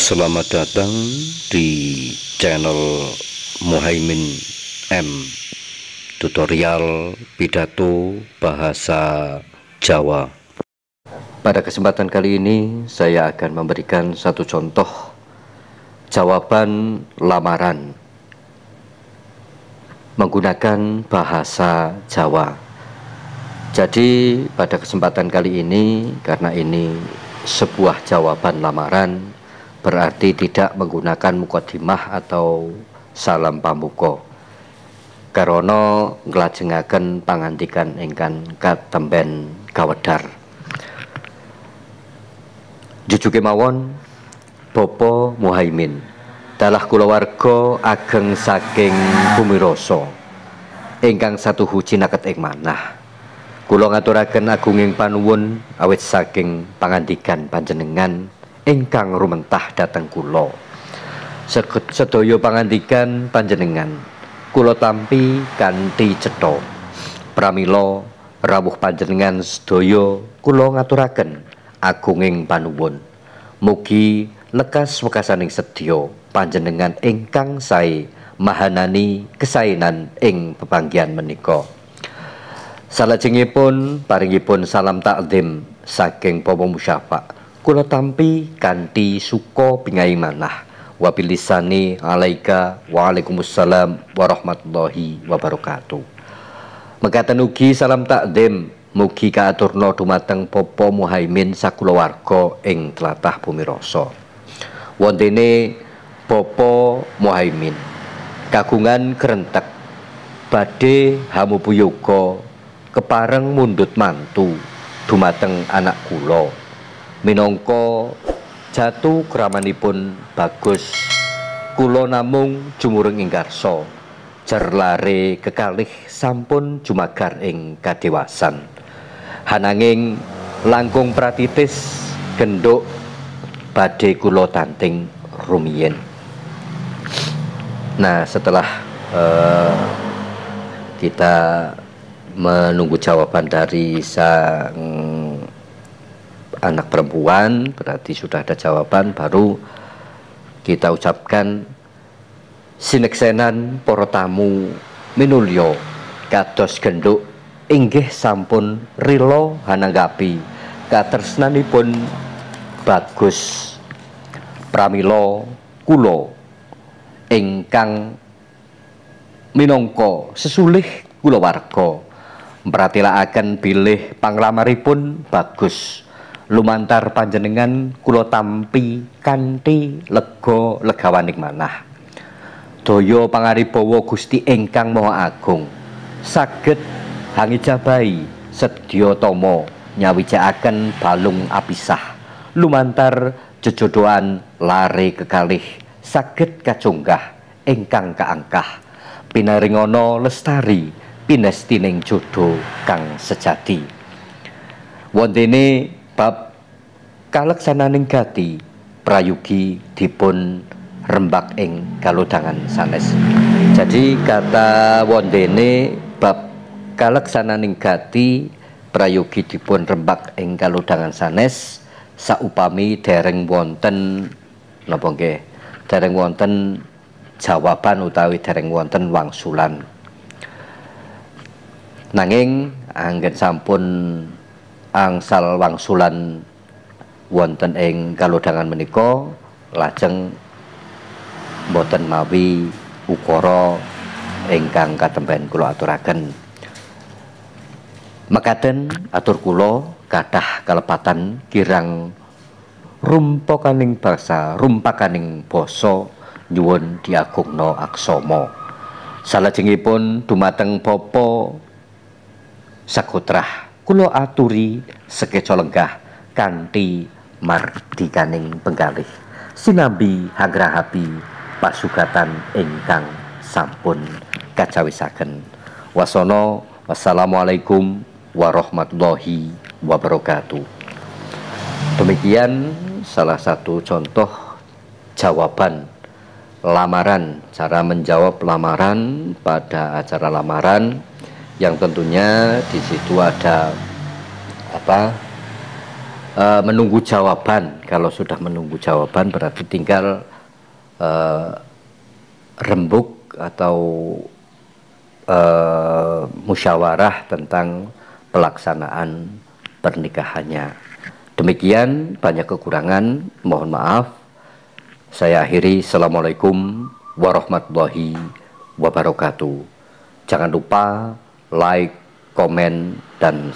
Selamat datang di channel Muhaimin M, tutorial pidato bahasa Jawa. Pada kesempatan kali ini saya akan memberikan satu contoh jawaban lamaran menggunakan bahasa Jawa. Jadi pada kesempatan kali ini, karena ini sebuah jawaban lamaran, berarti tidak menggunakan mukodimah atau salam pamuka. Karena nglajengaken pangandikan ingkang katemben kawedhar. Jujuke mawon, Bapak Muhaimin, dalah kulawarga ageng saking Bumirasa ingkang satuhu cinaket ing manah. Kula ngaturaken agunging panuwun awit saking pangandikan panjenengan ingkang rumentah dhateng kula. Sedaya pangandikan panjenengan kula tampi kanthi cetha. Pramila rawuh panjenengan sedaya kula ngaturaken agunging panuwun. Mugi lekas wekasaning sedya panjenengan ingkang sae mahanani kesaenan ing pepanggihan menika. Salajengipun paringipun salam takdim saking Papa Musyafa. Kula tampi kanthi suka pingai manah. Wabilisani alaika waalaikumsalam warahmatullahi wabarakatuh. Mekaten ugi salam takdim mugi kaaturna dumateng Papa Muhaimin sakulawarga ing tlatah Bumirasa. Wontene Papa Muhaimin kagungan kerentek badhe hamubuyoga kepareng mundhut mantu dumateng anak kula. Minangka jatuh kramanipun bagus, kula namung jumureng ing karsa, jerlare kekalih sampun jumagar ing kadewasan. Hananging langkung pratitis genduk badhe kula tanting rumiyin. Nah, setelah kita menunggu jawaban dari sang anak perempuan, berarti sudah ada jawaban, baru kita ucapkan sineksenan para tamu minulya kados genduk inggih sampun rila hananggapi katresnanipun bagus. Pramila kula ingkang minangka sesulih kulawarga mratélakaken bilih panglamaripun bagus. Lumantar panjenengan kula tampi kanthi lega legawaning manah. Daya pangaribawa Gusti ingkang Maha Agung saged hangijabahi sedya tama nyawijakaken balung apisah. Lumantar jejodohan lare kekalih saged kacunggah ingkang kaangkah. Pinaringana lestari pinestining jodoh kang sejati. Wontene bab kaleksananing gati prayogi dipun rembak ing kalodhangan sanes. Jadi kata wondene bab kaleksananing gati prayogi dipun rembak ing kalodhangan sanes saupami dereng wonten napa nggih, dereng wonten jawaban utawi dereng wonten wangsulan. Nanging anggen sampun angsal wangsulan wonten ing kalodhangan menika, lajeng boten mawi ukara ingkang katemben kula aturaken. Mekaten atur kula kathah kalepatan kirang rumpakaning basa nyuwun diagungna aksama. Salajengipun dumateng Bapa Sagotrah kula aturi sekeca lenggah kanthi mardikaning penggalih sinambi hagrahapi pasugatan ingkang sampun kacawisaken. Wasana, wassalamualaikum warahmatullahi wabarakatuh. Demikian salah satu contoh jawaban lamaran, cara menjawab lamaran pada acara lamaran yang tentunya di situ ada menunggu jawaban. Kalau sudah menunggu jawaban berarti tinggal rembuk atau musyawarah tentang pelaksanaan pernikahannya. Demikian, banyak kekurangan, mohon maaf. Saya akhiri, Assalamualaikum warahmatullahi wabarakatuh. Jangan lupa like, komen, dan